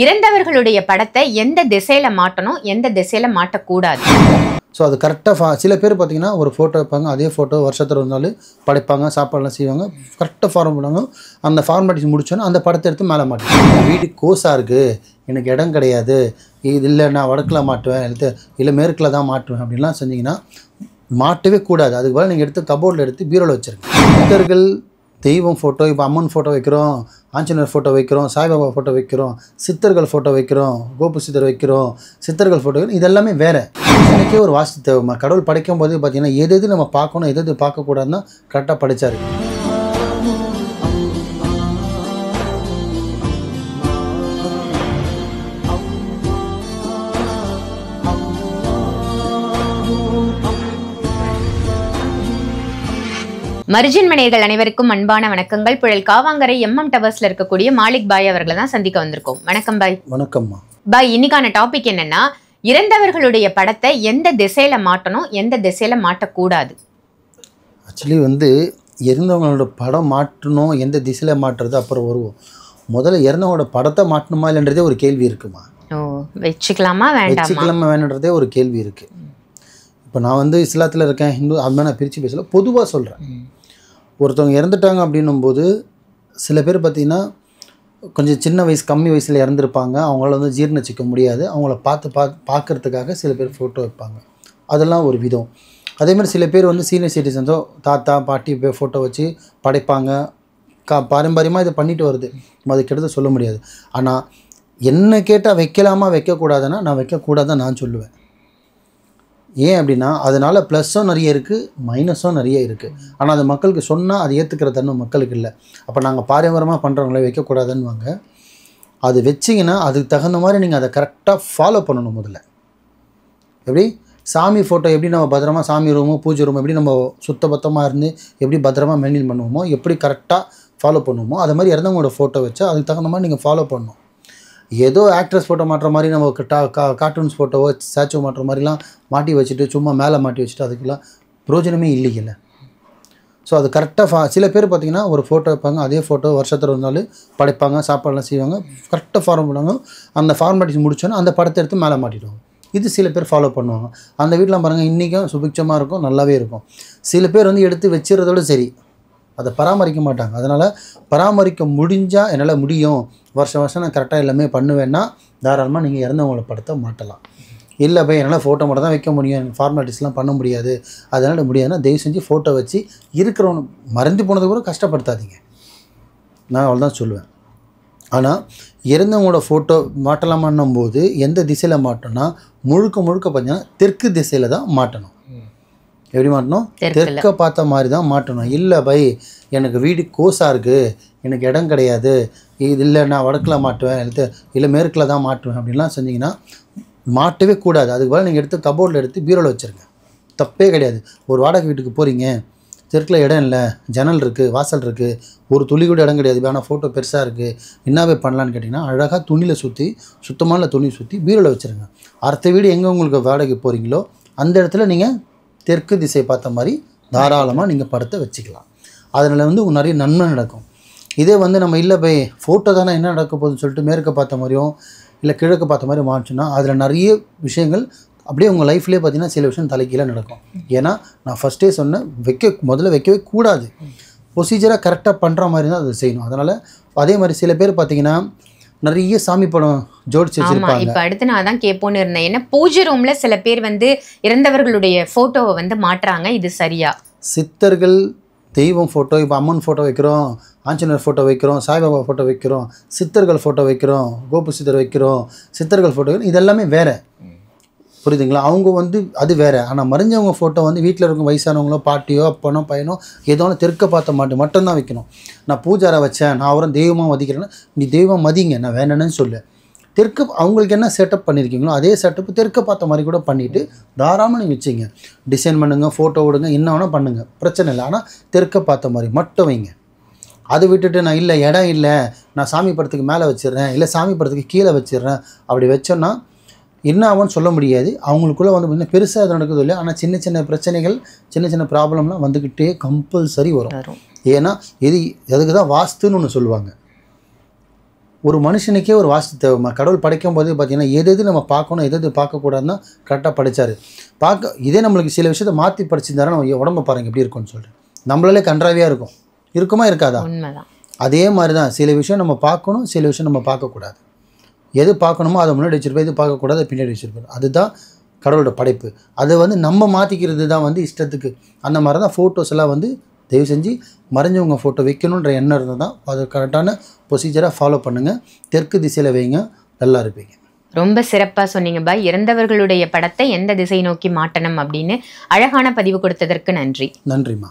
இறந்தவர்களுடைய படத்தை எந்த திசையில மாட்டணும், எந்த திசையில மாட்டக்கூடாது? ஸோ அது கரெக்டாக சில பேர் பார்த்தீங்கன்னா ஒரு ஃபோட்டோ வைப்பாங்க, அதே ஃபோட்டோ வருஷத்தில் ஒரு நாள் படைப்பாங்க, சாப்பாடுலாம் செய்வாங்க, கரெக்டாக ஃபார்ம் பண்ணுவாங்க. அந்த ஃபார்மாலிட்டிஸ் முடிச்சோன்னா அந்த படத்தை எடுத்து மேலே மாட்டுவாங்க. வீடு கோஸாக இருக்குது, எனக்கு இடம் கிடையாது, இது இல்லை நான் வடக்கில் மாட்டுவேன், இல்லை மேற்கில் தான் மாட்டுவேன் அப்படின்லாம் செஞ்சிங்கன்னா மாட்டவே கூடாது. அதுக்கு பதில் நீங்கள் எடுத்து கபோர்டில் எடுத்து பீரோவில் வச்சுருங்க. பக்தர்கள் தெய்வம் ஃபோட்டோ, இப்போ அம்மன் ஃபோட்டோ வைக்கிறோம், ஆஞ்சநேயர் ஃபோட்டோ வைக்கிறோம், சாய்பாபா ஃபோட்டோ வைக்கிறோம், சித்தர்கள் ஃபோட்டோ வைக்கிறோம், கோபு சித்தர் வைக்கிறோம், சித்தர்கள் ஃபோட்டோ வைக்கிறோம். இதெல்லாமே வேறு. எனக்கே ஒரு வாஸ்து தேவைமா. கடவுள் படைக்கும் போது பார்த்தீங்கன்னா எது நம்ம பார்க்கணும், எது பார்க்கக்கூடாதுன்னா கரெக்டாக படைச்சாரு. மர்ஜின் மணியர்கள் அனைவருக்கும் அன்பான வணக்கங்கள். புழல் காவாங்கரை MM டவர்ஸ்ல இருக்கக்கூடிய மாலிக் பாய் அவர்களை தான் சந்திக்க வந்திருக்கோம். வணக்கம் பாய். வணக்கம்மா. பாய், இன்னைக்கான டாபிக் என்னன்னா, இறந்தவர்களுடைய படத்தை எந்த திசையில மாட்டணும், எந்த திசையில மாட்டக்கூடாது? ஆக்சுவலி இறந்தவங்களோட படம் மாட்டணும், எந்த திசையில் மாட்டுறது அப்புறம் வருவோம். முதல்ல இறந்தவங்களோட படத்தை மாட்டணுமா இல்லைன்றதே ஒரு கேள்வி இருக்குமா. வச்சுக்கலாமா வேணுன்றதே ஒரு கேள்வி இருக்குது. இப்போ நான் இஸ்லாத்தில் இருக்கேன், ஹிந்து, அது மாதிரி நான் பிரித்து பேசல, பொதுவாக சொல்கிறேன். ஒருத்தவங்க இறந்துட்டாங்க அப்படின்னும்போது சில பேர் பார்த்திங்கன்னா கொஞ்சம் சின்ன வயசு கம்மி வயசில் இறந்துருப்பாங்க, அவங்களால ஜீர்ணிச்சிக்க முடியாது, அவங்கள பார்க்குறதுக்காக சில பேர் ஃபோட்டோ வைப்பாங்க, அதெல்லாம் ஒரு விதம். அதேமாதிரி சில பேர் சீனியர் சிட்டிசன்ஸோ தாத்தா பாட்டி ஃபோட்டோ வச்சு படைப்பாங்க. பாரம்பரியமாக இதை பண்ணிட்டு வருது, அது கெடுத்து சொல்ல முடியாது. ஆனால் என்ன கேட்டால் வைக்கலாமா வைக்கக்கூடாதுன்னா நான் வைக்கக்கூடாதுன்னு நான் சொல்லுவேன். ஏன் அப்படின்னா அதனால் ப்ளஸ்ஸும் நிறைய இருக்குது, மைனஸும் நிறைய இருக்குது. ஆனால் அது மக்களுக்கு சொன்னால் அது ஏற்றுக்கிற தன்மை மக்களுக்கு இல்லை. அப்போ நாங்கள் பாரம்பரியமாக பண்ணுறவங்களே வைக்கக்கூடாதுன்னுவாங்க. அது வச்சிங்கன்னா அதுக்கு தகுந்த மாதிரி நீங்கள் அதை கரெக்டாக ஃபாலோ பண்ணணும். முதல்ல எப்படி சாமி ஃபோட்டோ எப்படி நம்ம பத்திரமா சாமி ரூமோ பூஜை ரூமோ எப்படி நம்ம சுத்தபத்தமாக இருந்து எப்படி பத்திரமா மெயின்டைன் பண்ணுவோமோ, எப்படி கரெக்டாக ஃபாலோ பண்ணுவோமோ, அது மாதிரி இறந்தவங்களோட ஃபோட்டோ வச்சா அதுக்கு தகுந்த மாதிரி நீங்கள் ஃபாலோ பண்ணணும். ஏதோ ஆக்ட்ரஸ் ஃபோட்டோ மாட்டுற மாதிரி நம்ம கார்ட்டூன்ஸ் ஃபோட்டோவோ ஸ்டாச்சு மாட்டுற மாதிரிலாம் மாட்டி வச்சுட்டு சும்மா மேலே மாட்டி வச்சுட்டு அதுக்கெல்லாம் பிரயோஜனமே இல்லையில்ல. ஸோ அது கரெக்டாக சில பேர் பார்த்திங்கன்னா ஒரு ஃபோட்டோ வைப்பாங்க, அதே ஃபோட்டோ வருஷத்தில் ஒரு நாள் படைப்பாங்க, சாப்பாடுலாம் செய்வாங்க, கரெக்டாக ஃபார்ம் பண்ணுவாங்க. அந்த ஃபார்மாலிட்டிஸ் முடிச்சோன்னா அந்த படத்தை எடுத்து மேலே மாட்டிடுவாங்க. இது சில பேர் ஃபாலோ பண்ணுவாங்க. அந்த வீட்டில் பாருங்கள் இன்றைக்கும் சுபிட்சமாக இருக்கும், நல்லாவே இருக்கும். சில பேர் எடுத்து வச்சுறதோடு சரி, அதை பராமரிக்க மாட்டாங்க. அதனால் பராமரிக்க முடிஞ்சால் என்னால் முடியும், வருஷம் நான் கரெக்டாக எல்லாமே பண்ணுவேன்னா தாராளமாக நீங்கள் இறந்தவங்கள படத்தை மாட்டலாம். இல்லை போய் என்னால் ஃபோட்டோ மட்டும் தான் வைக்க முடியும், எனக்கு ஃபார்மாலிட்டிஸ்லாம் பண்ண முடியாது, அதனால் முடியாதுன்னா தயவு செஞ்சு ஃபோட்டோ வச்சு இருக்கிறவங்க மறந்து போனது கூட கஷ்டப்படுத்தாதீங்க, நான் அவ்வளோ தான் சொல்லுவேன். ஆனால் இறந்தவங்களோட ஃபோட்டோ மாட்டலாமான்னும் போது எந்த திசையில் மாட்டோன்னா முழுக்க பார்த்தீங்கன்னா தெற்கு திசையில் தான் மாட்டணும். எப்படி மாட்டணும்? தெற்க பார்த்த மாதிரி தான் மாட்டணும். இல்லை பை எனக்கு வீடு கோஸாக இருக்குது, எனக்கு இடம் கிடையாது, இது இல்லை நான் வடக்கில் மாட்டுவேன், இல்லை மேற்கில் தான் மாட்டுவேன் அப்படின்லாம் செஞ்சிங்கன்னா மாட்டவே கூடாது. அதுக்கு பதில் நீங்கள் எடுத்து கபோர்டில் எடுத்து பீரோவில் வச்சுருங்க, தப்பே கிடையாது. ஒரு வாடகை வீட்டுக்கு போகிறீங்க, தெற்கில் இடம் இல்லை, ஜன்னல் இருக்குது, வாசல் இருக்குது, ஒரு துளி கூட இடம் கிடையாது, ஆனால் ஃபோட்டோ பெருசாக இருக்குது, என்னவே பண்ணலான்னு கேட்டிங்கன்னா அழகாக துணியில் சுத்தமான துணி சுற்றி பீரோவில் வச்சுருங்க. அடுத்த வீடு எங்கே உங்களுக்கு வாடகை போகிறீங்களோ அந்த இடத்துல நீங்கள் தெற்கு திசை பார்த்த மாதிரி தாராளமாக நீங்கள் படத்தை வச்சுக்கலாம். அதனால் நிறைய நன்மை நடக்கும். இதே நம்ம இல்லை போய் ஃபோட்டோ தானே என்ன நடக்க போகுதுன்னு சொல்லிட்டு மேற்க பார்த்த மாதிரியும் இல்லை கிழக்கு பார்த்த மாதிரி மாறிச்சுன்னா அதில் நிறைய விஷயங்கள் அப்படியே உங்கள் லைஃப்லேயே பார்த்தீங்கன்னா சில விஷயம் தலைக்கீழே நடக்கும். ஏன்னா நான் ஃபஸ்ட்டே சொன்னேன், முதல்ல வைக்கவே கூடாது. ப்ரொசீஜராக கரெக்டாக பண்ணுற மாதிரி தான் அதை செய்யணும். அதனால் அதே மாதிரி சில பேர் பார்த்தீங்கன்னா நிறைய சாமி படம் ஜோடிச்சு வச்சிருப்பாங்க. இப்போ அடுத்து நான் தான் கேட்போன்னு இருந்தேன், ஏன்னா பூஜை ரூம்ல சில பேர் இறந்தவர்களுடைய ஃபோட்டோவை மாட்டுறாங்க, இது சரியா? சித்தர்கள் தெய்வம் ஃபோட்டோ, இப்போ அம்மன் ஃபோட்டோ வைக்கிறோம், ஆஞ்சநேயர் ஃபோட்டோ வைக்கிறோம், சாய்பாபா ஃபோட்டோ வைக்கிறோம், சித்தர்கள் ஃபோட்டோ வைக்கிறோம், கோபு சித்தர் வைக்கிறோம், சித்தர்கள் ஃபோட்டோ வைக்கிறோம், இதெல்லாமே வேறு. புரியுதுங்களா? அவங்க அது வேறு. ஆனால் மறைஞ்சவங்க ஃபோட்டோ வீட்டில் இருக்கும் வயசானவங்களோ பாட்டியோ அப்பனோ பையனோ ஏதோ ஒன்று தெற்க பார்த்த மாட்டு மட்டும்தான் வைக்கணும். நான் பூஜாரை வச்சேன், நான் அவரை தெய்வமாக மதிக்கிறேன்னா நீ தெய்வம் மதிங்க, நான் வேணுன்னு சொல்லு. தெற்கு அவங்களுக்கு என்ன செட்டப் பண்ணியிருக்கீங்களோ அதே செட்டப்பு தெற்க பார்த்த மாதிரி கூட பண்ணிவிட்டு தாராளமாக நீங்கள் வச்சிங்க, டிசைன் பண்ணுங்கள், ஃபோட்டோ விடுங்க, என்ன வேணால் பண்ணுங்கள், பிரச்சனை இல்லை. ஆனால் தெற்க பார்த்த மாதிரி மட்டும் வைங்க. அதை விட்டுட்டு நான் இல்லை இடம் இல்லை நான் சாமி படத்துக்கு மேலே வச்சிடுறேன், இல்லை சாமி படத்துக்கு கீழே வச்சிடுறேன், அப்படி வச்சோன்னா என்ன ஆகும்னு சொல்ல முடியாது. அவங்களுக்குள்ளே பார்த்திங்கன்னா பெருசாக அது நடக்குது இல்லை, ஆனால் சின்ன பிரச்சனைகள் சின்ன ப்ராப்ளம்லாம் வந்துக்கிட்டே கம்பல்சரி வரும். ஏன்னா அதுக்கு தான் வாஸ்துன்னு ஒன்று சொல்லுவாங்க. ஒரு மனுஷனுக்கே ஒரு வாஸ்து தேவைமா. கடவுள் படைக்கும் போது பார்த்தீங்கன்னா எது நம்ம பார்க்கணும் எது பார்க்கக்கூடாதுன்னா கரெக்டாக படைச்சார். இதே நம்மளுக்கு சில விஷயத்தை மாற்றி படிச்சிருந்தாரா நம்ம உடம்பை பாருங்கள் எப்படி இருக்கும்னு சொல்கிறேன். நம்மளாலே கன்றாவியாக இருக்குமா இருக்காதா? அதே மாதிரி தான் சில விஷயம் நம்ம பார்க்கணும், சில விஷயம் நம்ம பார்க்கக்கூடாது. எது பார்க்கணுமோ அதை முன்னாடி வச்சுருப்போம், எது பார்க்கக்கூடாது பின்னாடி வச்சுருப்போம். அதுதான் கடவுளோட படைப்பு. அதை வந்து நம்ம மாற்றிக்கிறது தான் வந்து இஷ்டத்துக்கு. அந்த மாதிரி தான் ஃபோட்டோஸ் எல்லாம் வந்து தயவு செஞ்சு மறைஞ்சவங்க ஃபோட்டோ வைக்கணுன்ற எண்ணம் இருந்தால் தான் அது கரெக்டான ப்ரொசீஜராக ஃபாலோ பண்ணுங்கள். தெற்கு திசையில் வைங்க, நல்லா இருப்பீங்க. ரொம்ப சிறப்பாக சொன்னீங்க பாய். இறந்தவர்களுடைய படத்தை எந்த திசை நோக்கி மாட்டணும் அப்படின்னு அழகான பதிவு கொடுத்ததற்கு நன்றி. நன்றிம்மா.